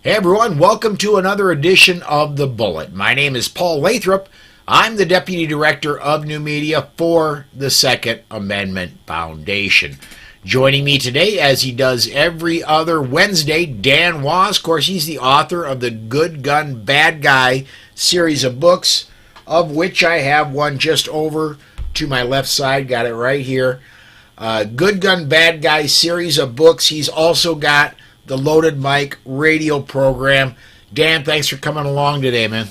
Hey everyone, welcome to another edition of The Bullet. My name is Paul Lathrop. I'm the Deputy Director of New Media for the Second Amendment Foundation. Joining me today, as he does every other Wednesday, Dan Wos. Of course, he's the author of the Good Gun, Bad Guy series of books, of which I have one just over to my left side. Got it right here. Good Gun, Bad Guy series of books. He's also got the Loaded Mic radio program. Dan, thanks for coming along today, man.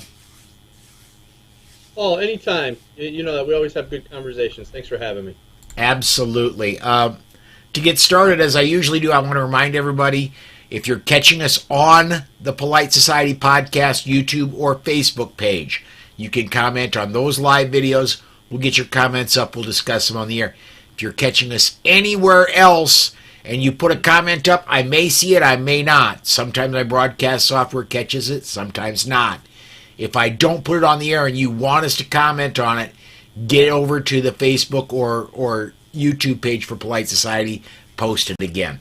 Oh, anytime. You know that we always have good conversations. Thanks for having me. Absolutely. To get started, as I usually do, I want to remind everybody, if you're catching us on the Polite Society podcast, YouTube, or Facebook page, you can comment on those live videos. We'll get your comments up. We'll discuss them on the air. If you're catching us anywhere else and you put a comment up, I may see it, I may not. Sometimes my broadcast software catches it, sometimes not. If I don't put it on the air and you want us to comment on it, get over to the Facebook or YouTube page for Polite Society, post it again.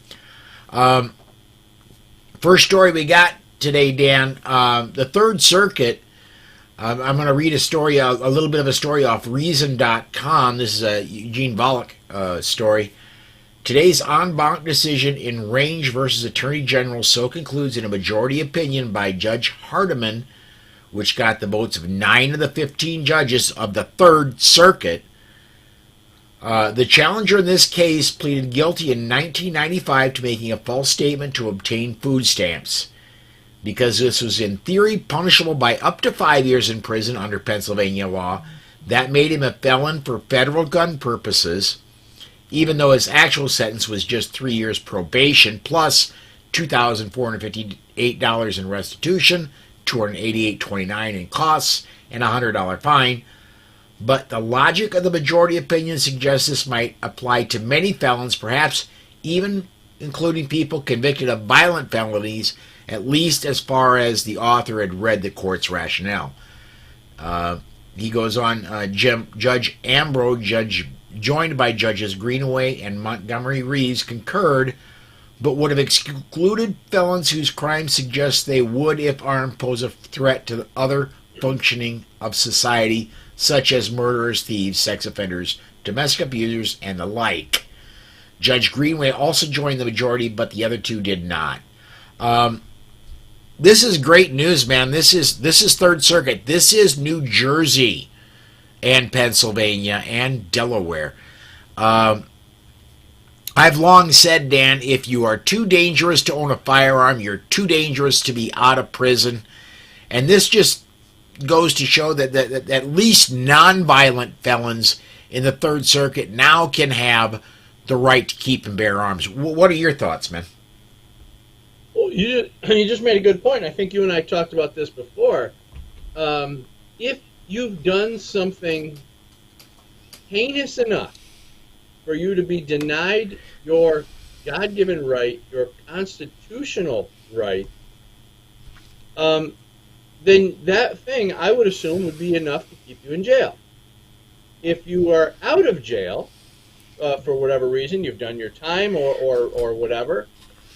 First story we got today, Dan, the Third Circuit. I'm going to read a story, a little bit of a story off Reason.com. This is a Eugene Volokh story. Today's en banc decision in Range versus Attorney General so concludes in a majority opinion by Judge Hardiman, which got the votes of 9 of the 15 judges of the Third Circuit. The challenger in this case pleaded guilty in 1995 to making a false statement to obtain food stamps. Because this was in theory punishable by up to 5 years in prison under Pennsylvania law, that made him a felon for federal gun purposes, even though his actual sentence was just 3 years probation plus $2,458 in restitution, $288.29 in costs, and a $100 fine. But the logic of the majority opinion suggests this might apply to many felons, perhaps even including people convicted of violent felonies, at least as far as the author had read the court's rationale. He goes on, Judge Ambrose, joined by Judges Greenaway and Montgomery Reeves, concurred, but would have excluded felons whose crimes suggest they would, if armed, pose a threat to the other functioning of society, such as murderers, thieves, sex offenders, domestic abusers, and the like. Judge Greenaway also joined the majority, but the other two did not. This is great news, man. This is Third Circuit. This is New Jersey and Pennsylvania and Delaware. I've long said, Dan, if you are too dangerous to own a firearm, you're too dangerous to be out of prison. And this just goes to show that at least nonviolent felons in the Third Circuit now can have the right to keep and bear arms. What are your thoughts, man? Well, you just made a good point. I think you and I talked about this before. If you've done something heinous enough for you to be denied your God-given right, your constitutional right, then that thing, I would assume, would be enough to keep you in jail. If you are out of jail, for whatever reason, you've done your time or whatever,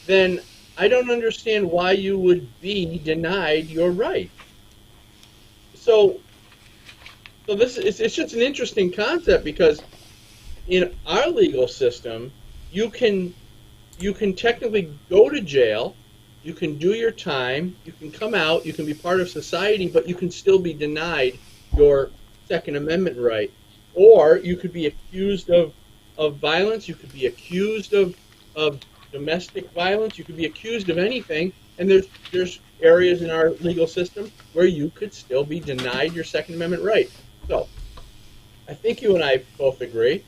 then I don't understand why you would be denied your right. So this it's just an interesting concept, because in our legal system, you can technically go to jail, you can do your time, you can come out, you can be part of society, but you can still be denied your Second Amendment right. Or you could be accused of violence, you could be accused of domestic violence, you could be accused of anything, and there's areas in our legal system where you could still be denied your Second Amendment right. So, I think you and I both agree.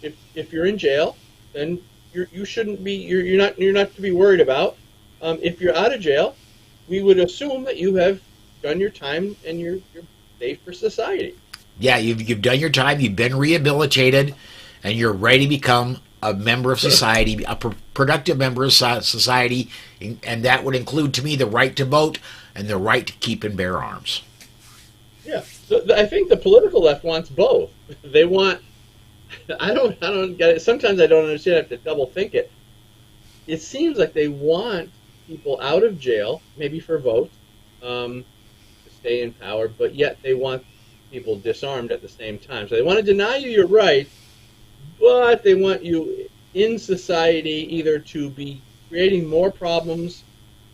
If you're in jail, then you shouldn't be. You're not to be worried about. If you're out of jail, we would assume that you have done your time and you're safe for society. Yeah, you've done your time. You've been rehabilitated, and you're ready to become a member of society, a productive member of society, and that would include, to me, the right to vote and the right to keep and bear arms. Yeah, so I think the political left wants both. They want. I don't get it. Sometimes I don't understand. I have to double think it. It seems like they want people out of jail, maybe for votes, to stay in power, but yet they want people disarmed at the same time. So they want to deny you your rights, but they want you in society either to be creating more problems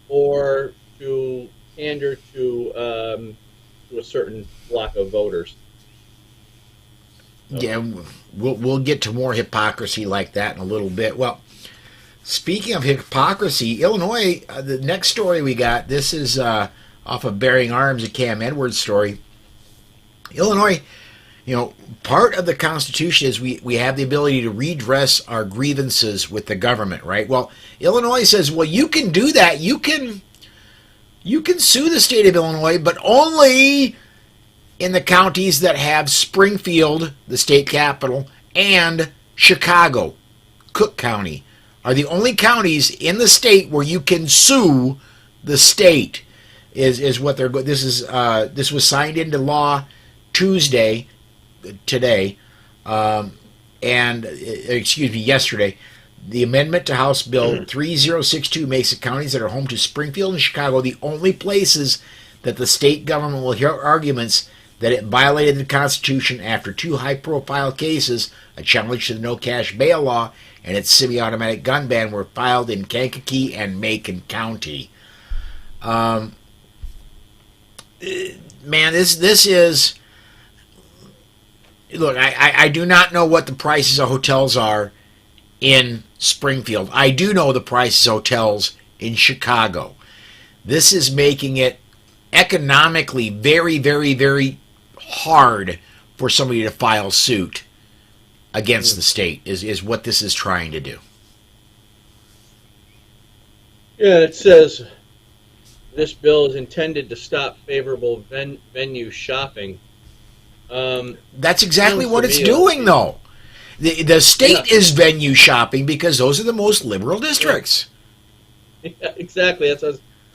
or to pander to a certain block of voters. So. Yeah, we'll get to more hypocrisy like that in a little bit. Well, speaking of hypocrisy, Illinois, the next story we got, this is off of Bearing Arms, a Cam Edwards story. Illinois, part of the Constitution is we have the ability to redress our grievances with the government, right? Well, Illinois says, well, you can do that. You can sue the state of Illinois, but only in the counties that have Springfield, the state capital, and Chicago, Cook County, are the only counties in the state where you can sue the state. Is what they're going. This was signed into law today, yesterday. The amendment to House Bill 3062 makes the counties that are home to Springfield and Chicago the only places that the state government will hear arguments that it violated the Constitution after two high-profile cases, a challenge to the no-cash bail law and its semi-automatic gun ban, were filed in Kankakee and Macon County. Man, this is... Look, I do not know what the prices of hotels are in Springfield. I do know the prices of hotels in Chicago. This is making it economically very, very, very hard for somebody to file suit against the state, is what this is trying to do. Yeah, it says this bill is intended to stop favorable venue shopping. That's exactly what it's doing, though. The state is venue shopping because those are the most liberal districts. Yeah, exactly.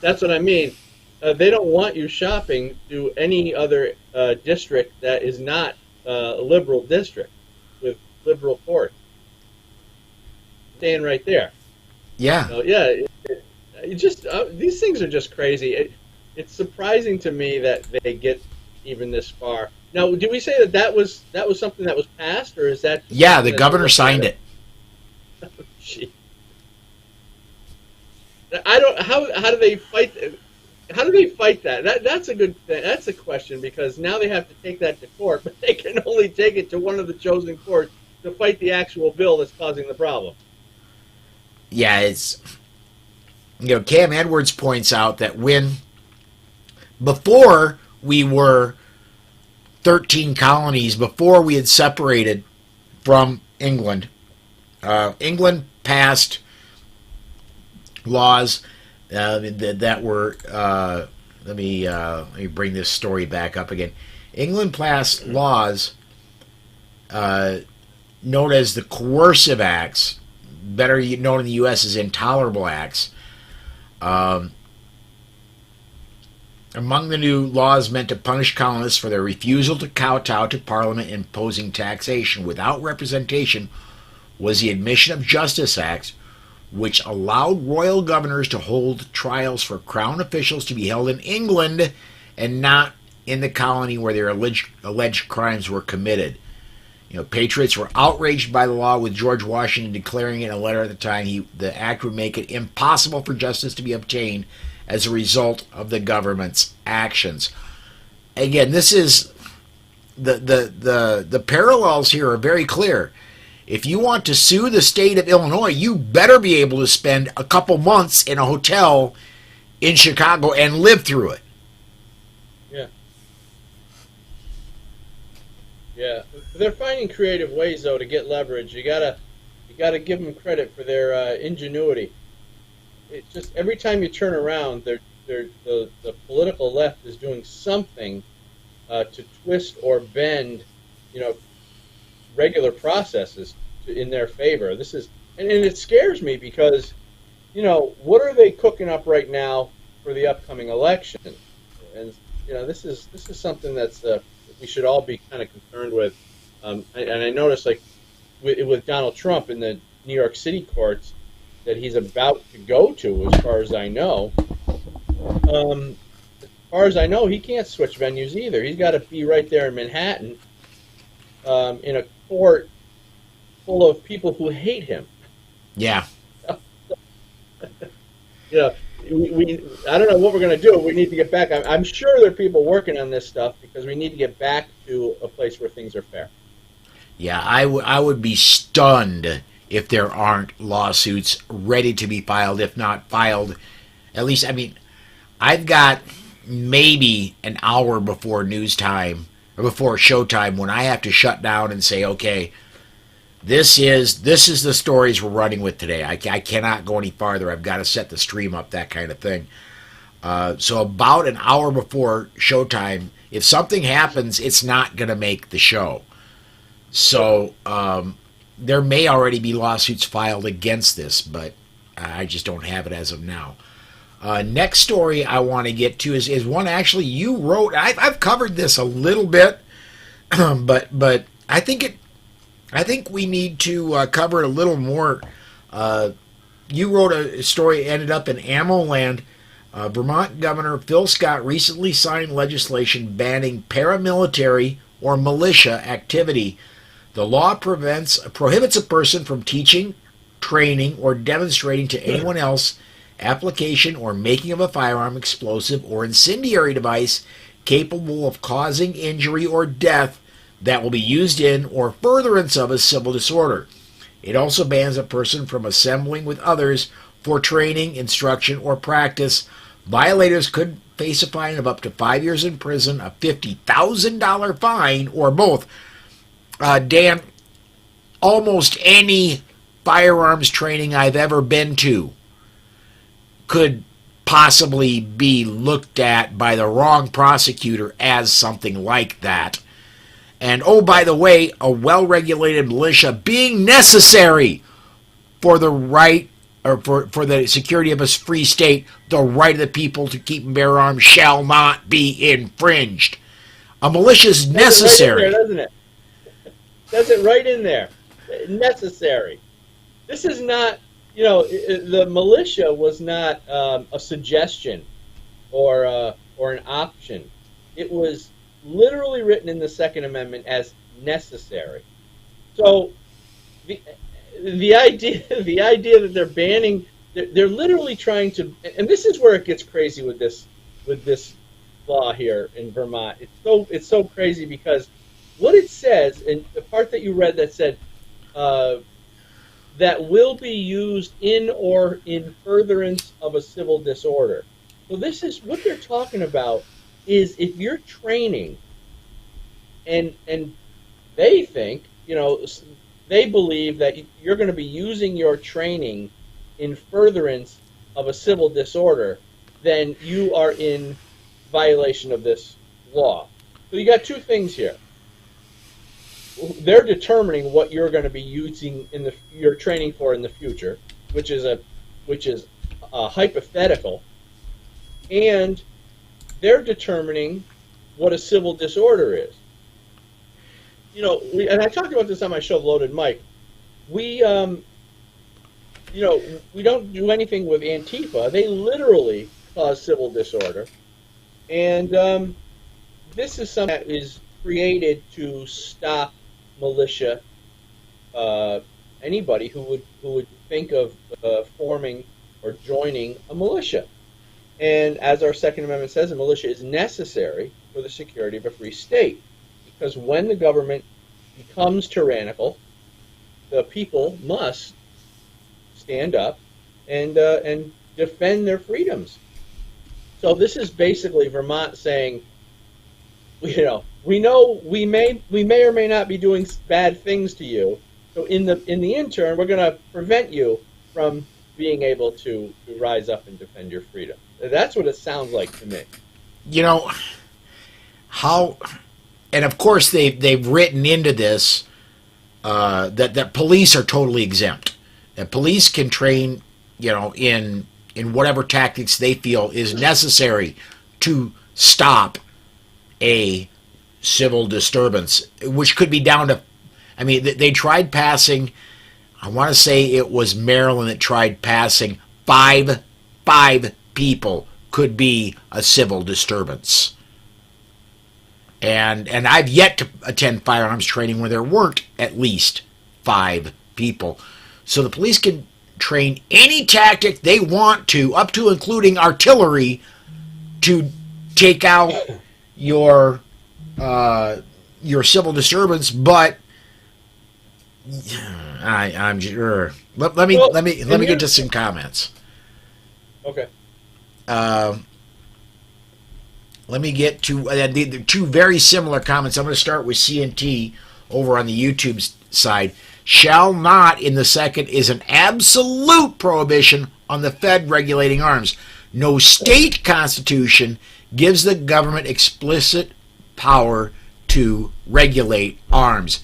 That's what I mean. They don't want you shopping to any other district that is not a liberal district with liberal courts. Staying right there. Yeah. So, these things are just crazy. It's surprising to me that they get even this far. Now, did we say that was something that was passed, or is that? Yeah, the governor signed it. Oh, gee. I don't. How do they fight? How do they fight that? That's a good thing. That's a question, because now they have to take that to court, but they can only take it to one of the chosen courts to fight the actual bill that's causing the problem. Yeah, it's... Cam Edwards points out that before we were 13 colonies, before we had separated from England, England passed laws that were... let me bring this story back up again. England passed laws known as the Coercive Acts, better known in the U.S. as Intolerable Acts. Among the new laws meant to punish colonists for their refusal to kowtow to Parliament imposing taxation without representation was the Admission of Justice Act, which allowed royal governors to hold trials for crown officials to be held in England and not in the colony where their alleged crimes were committed. Patriots were outraged by the law, with George Washington declaring in a letter at the time the act would make it impossible for justice to be obtained as a result of the government's actions. Again, this is the parallels here are very clear. If you want to sue the state of Illinois, you better be able to spend a couple months in a hotel in Chicago and live through it. Yeah. Yeah, they're finding creative ways, though, to get leverage. You gotta give them credit for their ingenuity. It's just every time you turn around, the political left is doing something to twist or bend, regular processes in their favor. This is, and it scares me because, what are they cooking up right now for the upcoming election? And this is something that's we should all be kind of concerned with. And I noticed, like with Donald Trump in the New York City courts, that he's about to go to, as far as I know. As far as I know, he can't switch venues either. He's got to be right there in Manhattan, in a court full of people who hate him. Yeah. I don't know what we're going to do. We need to get back. I'm sure there are people working on this stuff because we need to get back to a place where things are fair. Yeah, I would be stunned if there aren't lawsuits ready to be filed, if not filed. At least, I mean, I've got maybe an hour before news time or before showtime when I have to shut down and say, okay, this is the stories we're running with today. I cannot go any farther. I've got to set the stream up, that kind of thing. So about an hour before showtime, if something happens, it's not going to make the show. So there may already be lawsuits filed against this, but I just don't have it as of now. Next story I want to get to is one actually you wrote. I've covered this a little bit, but I think we need to cover it a little more. You wrote a story, ended up in Ammo Land. Vermont Governor Phil Scott recently signed legislation banning paramilitary or militia activity. The law prohibits a person from teaching, training, or demonstrating to anyone else application or making of a firearm, explosive, or incendiary device capable of causing injury or death that will be used in or furtherance of a civil disorder. It also bans a person from assembling with others for training, instruction, or practice. Violators could face a fine of up to 5 years in prison, a $50,000 fine, or both. Dan, almost any firearms training I've ever been to could possibly be looked at by the wrong prosecutor as something like that. And oh, by the way, a well-regulated militia being necessary for the right, or for the security of a free state, the right of the people to keep and bear arms shall not be infringed. A militia is necessary. Right there, doesn't it? Does it right in there. Necessary. This is not, the militia was not a suggestion or an option. It was literally written in the Second Amendment as necessary. So the idea that they're banning, they're literally trying to, and this is where it gets crazy with this law here in Vermont. It's so crazy because what it says, and the part that you read that said that will be used in or in furtherance of a civil disorder. So this is what they're talking about. Is if you're training, and they think, they believe that you're going to be using your training in furtherance of a civil disorder, then you are in violation of this law. So you got two things here. They're determining what you're going to be using your training for in the future, which is a hypothetical, and they're determining what a civil disorder is. And I talked about this on my show, Loaded Mike. We don't do anything with Antifa. They literally cause civil disorder, and this is something that is created to stop militia. Anybody who would think of forming or joining a militia. And as our Second Amendment says, a militia is necessary for the security of a free state. Because when the government becomes tyrannical, the people must stand up and defend their freedoms. So this is basically Vermont saying, we know we may or may not be doing bad things to you. So in the interim, we're going to prevent you from being able to rise up and defend your freedom. That's what it sounds like to me. And of course they've written into this that police are totally exempt. That police can train, in whatever tactics they feel is necessary to stop a civil disturbance, which could be down to, they tried passing I want to say it was Maryland that tried passing five people could be a civil disturbance. And I've yet to attend firearms training where there weren't at least 5 people. So the police can train any tactic they want to, up to including artillery, to take out your civil disturbance. But I'm sure. Let me get to some comments. Okay. Let me get to the 2 very similar comments. I'm going to start with CNT over on the YouTube side. Shall not in the second is an absolute prohibition on the Fed regulating arms. No state constitution gives the government explicit power to regulate arms.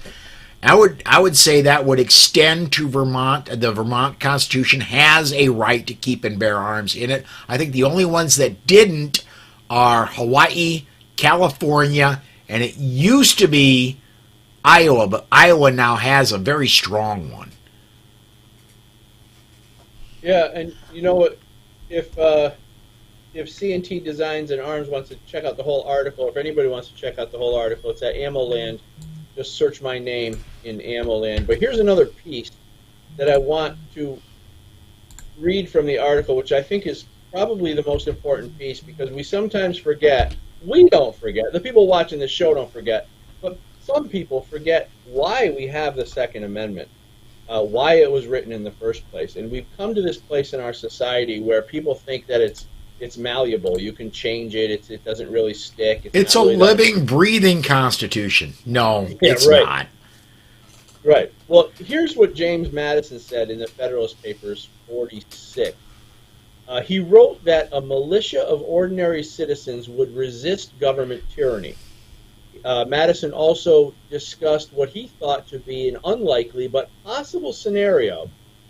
I would say that would extend to Vermont. The Vermont Constitution has a right to keep and bear arms in it. I think the only ones that didn't are Hawaii, California, and it used to be Iowa, but Iowa now has a very strong one. Yeah, and you know what? If CNT Designs and Arms wants to check out the whole article, if anybody wants to check out the whole article, it's at AmmoLand. Just search my name in AmmoLand. But here's another piece that I want to read from the article, which I think is probably the most important piece, because we sometimes forget. We don't forget. The people watching this show don't forget. But some people forget why we have the Second Amendment, why it was written in the first place. And we've come to this place in our society where people think that it's malleable. You can change it. It doesn't really stick. It's a really living, breathing Constitution. No, it's right. not. Right. Well, here's what James Madison said in the Federalist Papers 46. He wrote that a militia of ordinary citizens would resist government tyranny. Madison also discussed what he thought to be an unlikely but possible scenario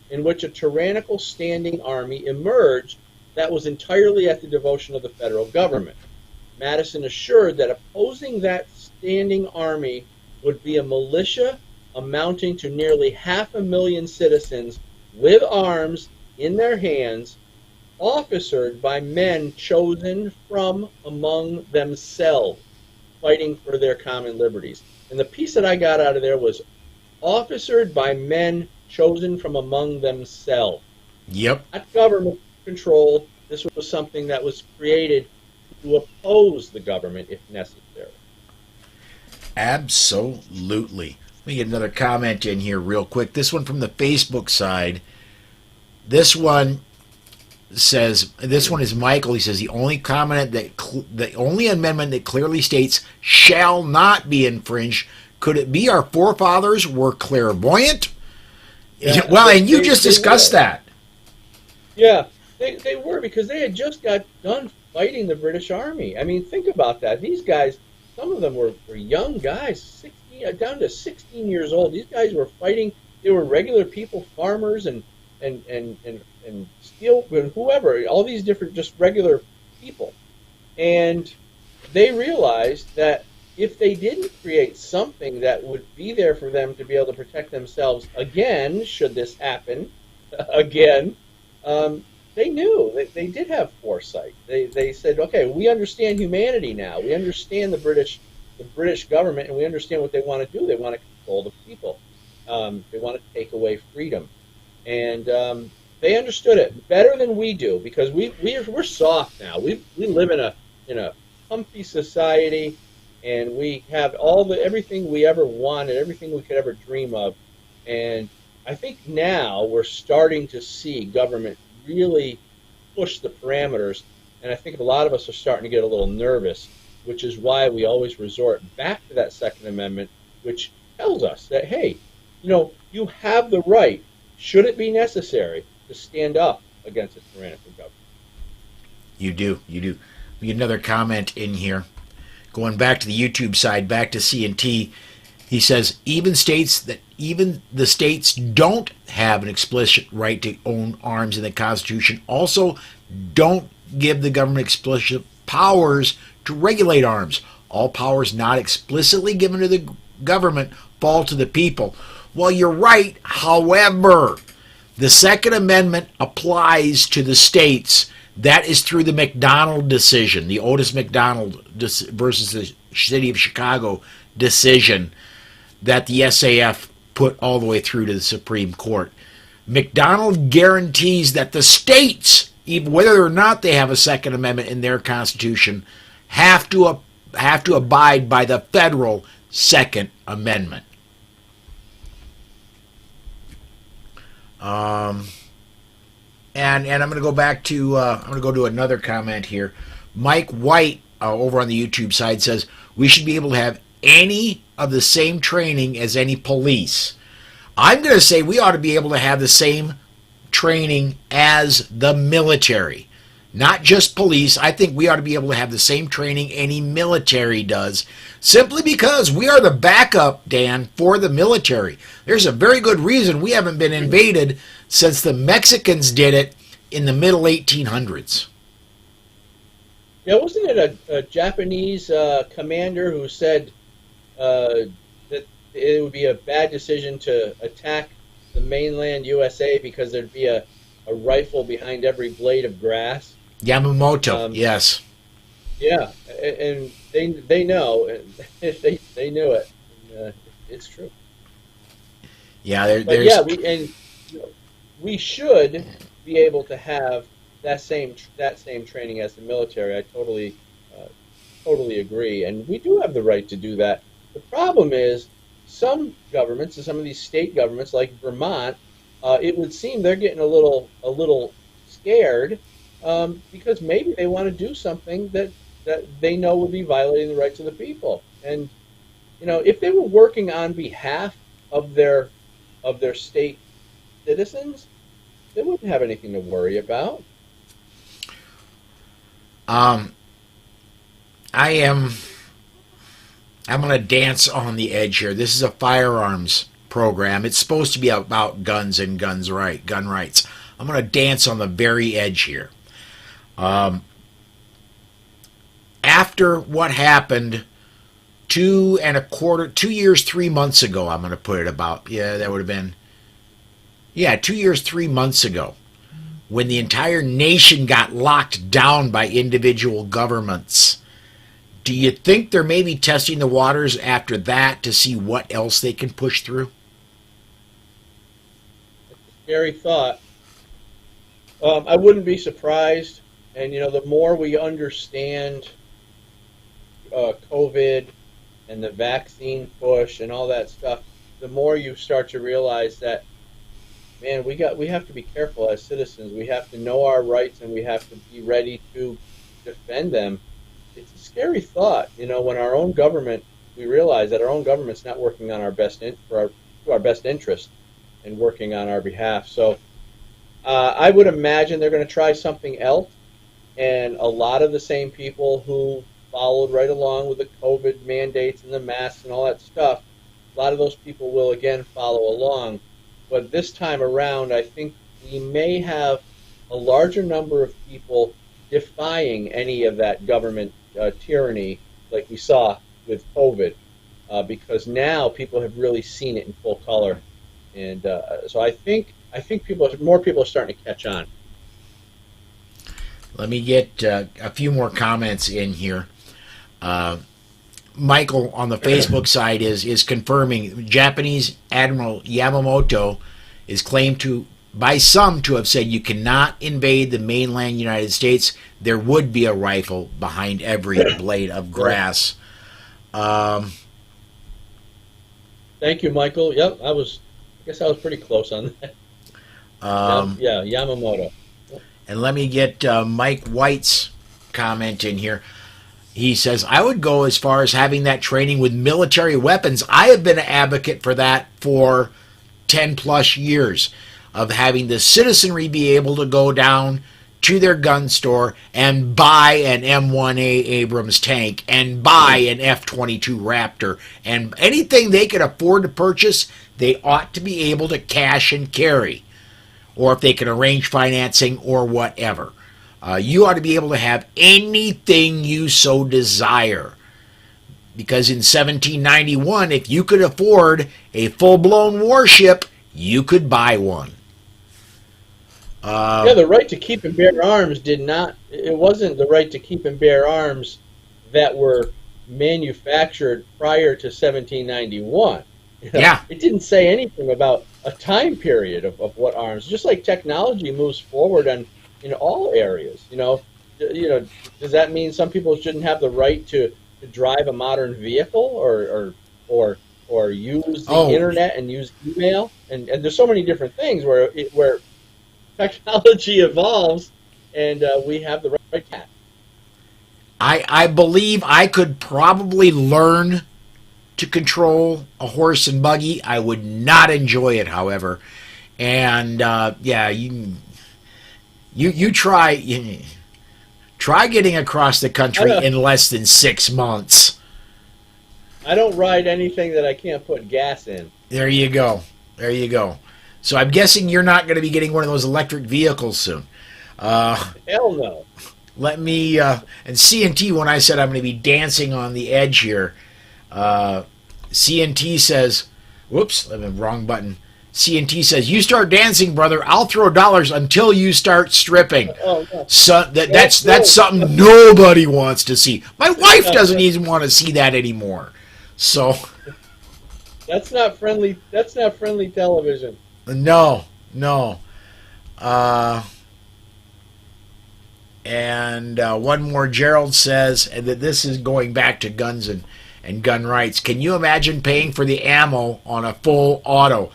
in which a tyrannical standing army emerged that was entirely at the devotion of the federal government. Madison assured that opposing that standing army would be a militia amounting to nearly 500,000 citizens with arms in their hands, officered by men chosen from among themselves, fighting for their common liberties. And the piece that I got out of there was officered by men chosen from among themselves. Yep. Not government control. This was something that was created to oppose the government if necessary. Absolutely. Let me get another comment in here real quick. This one from the Facebook side. This one is Michael. He says the only amendment that clearly states shall not be infringed. Could it be our forefathers were clairvoyant? Yeah, well, and you just discussed that. Yeah, they were, because they had just got done fighting the British Army. I mean, think about that. These guys, some of them were young guys, 16, down to 16 years old. These guys were fighting. They were regular people, farmers and steel and whoever, all these different just regular people. And they realized that if they didn't create something that would be there for them to be able to protect themselves again, should this happen again, they knew they did have foresight. They said, okay, we understand humanity now. We understand the British government, and we understand what they want to do. They want to control the people. They want to take away freedom, and they understood it better than we do, because we're soft now. We live in a comfy society, and we have everything we ever wanted, everything we could ever dream of. And I think now we're starting to see government really push the parameters, and I think a lot of us are starting to get a little nervous, which is why we always resort back to that Second Amendment, which tells us that, hey, you have the right, should it be necessary, to stand up against a tyrannical government. You do. We get another comment in here. Going back to the YouTube side, back to C&T, he says, even the states don't have an explicit right to own arms in the Constitution, also don't give the government explicit powers to regulate arms. All powers not explicitly given to the government fall to the people. Well, you're right. However, the Second Amendment applies to the states. That is through the McDonald decision, the Otis McDonald versus the City of Chicago decision that the SAF put all the way through to the Supreme Court. McDonald guarantees that the states, even whether or not they have a Second Amendment in their Constitution, have to abide by the federal Second Amendment. And I'm going to go back to I'm going to go to another comment here. Mike White over on the YouTube side says we should be able to have any of the same training as any police. I'm going to say we ought to be able to have the same training as the military, not just police. I think we ought to be able to have the same training any military does, simply because we are the backup, Dan, for the military. There's a very good reason we haven't been invaded since the Mexicans did it in the middle 1800s. Yeah, wasn't it a Japanese commander who said that it would be a bad decision to attack the mainland USA because there'd be a rifle behind every blade of grass? Yamamoto, yes. Yeah, and they know, they knew it. And, it's true. Yeah, we should be able to have that same training as the military. I totally agree, and we do have the right to do that. The problem is some governments, and some of these state governments, like Vermont, it would seem they're getting a little scared because maybe they want to do something that they know would be violating the rights of the people. And if they were working on behalf of their state citizens, they wouldn't have anything to worry about. I'm going to dance on the edge here. This is a firearms program. It's supposed to be about guns and gun rights. I'm going to dance on the very edge here. After what happened 2 years, 3 months ago, I'm going to put it about. Yeah, that would have been. Yeah, 2 years, 3 months ago, when the entire nation got locked down by individual governments. Do you think they're maybe testing the waters after that to see what else they can push through? Scary thought. I wouldn't be surprised. And, the more we understand COVID and the vaccine push and all that stuff, the more you start to realize that, man, we have to be careful as citizens. We have to know our rights, and we have to be ready to defend them. It's a scary thought, when our own government, we realize that our own government's not working on our best interest and working on our behalf. So I would imagine they're going to try something else, and a lot of the same people who followed right along with the COVID mandates and the masks and all that stuff, a lot of those people will again follow along. But this time around, I think we may have a larger number of people defying any of that government tyranny like we saw with COVID, because now people have really seen it in full color. And so I think more people are starting to catch on. Let me get a few more comments in here. Michael on the Facebook side is confirming Japanese Admiral Yamamoto is claimed by some to have said you cannot invade the mainland United States. There would be a rifle behind every blade of grass. Thank you, Michael. Yep, I guess I was pretty close on that. Yeah, Yamamoto. And let me get Mike White's comment in here. He says, I would go as far as having that training with military weapons. I have been an advocate for that for 10 plus years, of having the citizenry be able to go down to their gun store and buy an M1A Abrams tank and buy an F-22 Raptor, and anything they can afford to purchase, they ought to be able to cash and carry, or if they can arrange financing or whatever. You ought to be able to have anything you so desire. because in 1791, if you could afford a full-blown warship, you could buy one. Yeah, the right to keep and bear arms it wasn't the right to keep and bear arms that were manufactured prior to 1791. Yeah. It didn't say anything about a time period of what arms. Just like technology moves forward in all areas, does that mean some people shouldn't have the right to drive a modern vehicle or use the internet and use email? And there's so many different things where technology evolves, and we have the right to. I believe I could probably learn to control a horse and buggy. I would not enjoy it, however. And you try getting across the country in less than 6 months. I don't ride anything that I can't put gas in. There you go. So I'm guessing you're not going to be getting one of those electric vehicles soon. Hell no. Let me, and CNT, when I said I'm going to be dancing on the edge here, CNT says, whoops, I'm in the wrong button. CNT says, you start dancing, brother, I'll throw dollars until you start stripping. Oh, no. So that's something nobody wants to see. My wife doesn't even want to see that anymore. So that's not friendly television. No. And one more, Gerald says, and that this is going back to guns and gun rights. Can you imagine paying for the ammo on a full auto?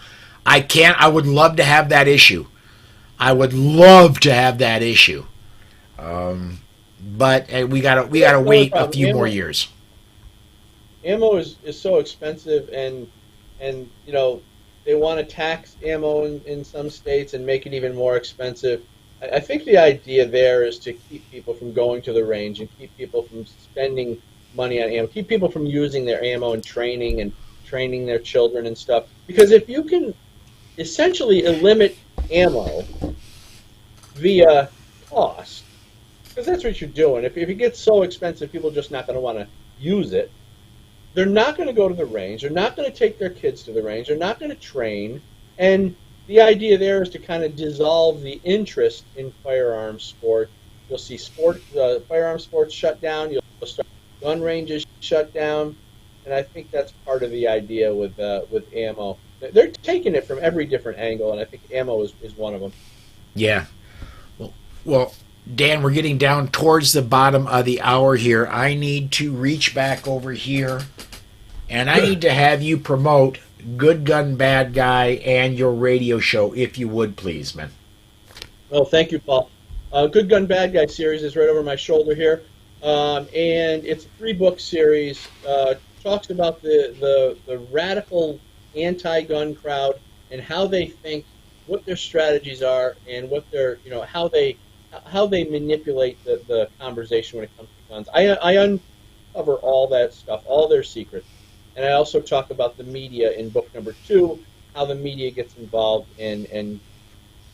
I can't. I would love to have that issue. But we gotta wait a few more years. Ammo is so expensive, and they want to tax ammo in some states and make it even more expensive. I think the idea there is to keep people from going to the range and keep people from spending money on ammo, keep people from using their ammo and training their children and stuff. Because if you can essentially eliminate ammo via cost, because that's what you're doing. If it gets so expensive, people are just not going to want to use it. They're not going to go to the range. They're not going to take their kids to the range. They're not going to train. And the idea there is to kind of dissolve the interest in firearms sport. You'll see firearms sports shut down. You'll start gun ranges shut down. And I think that's part of the idea with ammo. They're taking it from every different angle, and I think ammo is one of them. Yeah. Well, Dan, we're getting down towards the bottom of the hour here. I need to reach back over here, and I need to have you promote Good Gun Bad Guy and your radio show, if you would, please, man. Well, thank you, Paul. Good Gun Bad Guy series is right over my shoulder here, and it's a 3-book series. Talks about the radical anti-gun crowd and how they think, what their strategies are, and what their how they manipulate the conversation when it comes to guns. I uncover all that stuff, all their secrets. And I also talk about the media in book number 2, how the media gets involved and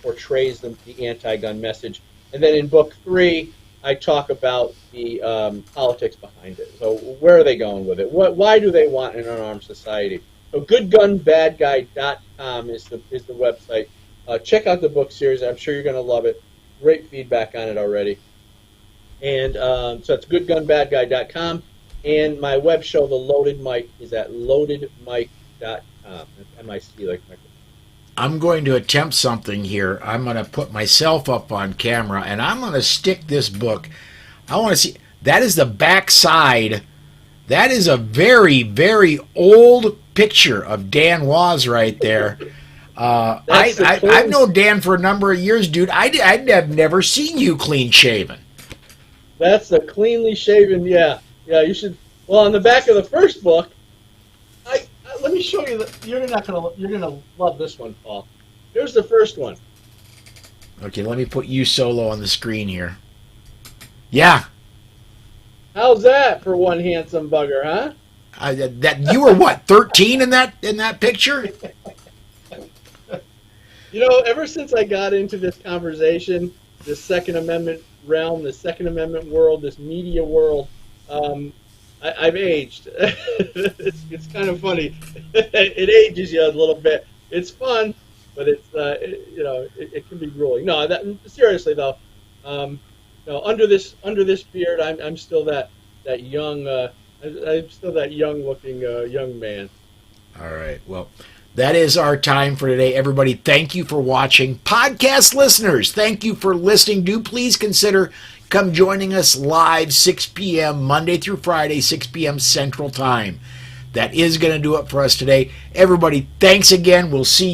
portrays the anti-gun message. And then in book 3, I talk about the politics behind it. So where are they going with it? Why do they want an unarmed society? So goodgunbadguy.com is the website. Check out the book series. I'm sure you're going to love it. Great feedback on it already. And so it's goodgunbadguy.com. And my web show, The Loaded Mic, is at loadedmic.com. M-I-C like microphone. I'm going to attempt something here. I'm going to put myself up on camera, and I'm going to stick this book. I want to see. That is the back side. That is a very, very old picture of Dan Wos right there. I've known Dan for a number of years, dude. I'd have never seen you clean shaven. That's the cleanly shaven, yeah. Yeah, you should. Well, on the back of the first book, let me show you. You're gonna love this one, Paul. Here's the first one. Okay, let me put you solo on the screen here. Yeah. How's that for one handsome bugger, huh? That you were what, 13 in that picture? Ever since I got into this conversation, this Second Amendment realm, this Second Amendment world, this media world, I've aged. It's kind of funny. It ages you a little bit. It's fun, but it can be grueling. No, seriously though, under this beard, I'm still that young. I'm still that young looking young man. All right. Well, that is our time for today. Everybody, thank you for watching. Podcast listeners, thank you for listening. Do please consider come joining us live 6 p.m. Monday through Friday, 6 p.m. Central Time. That is going to do it for us today. Everybody, thanks again. We'll see you.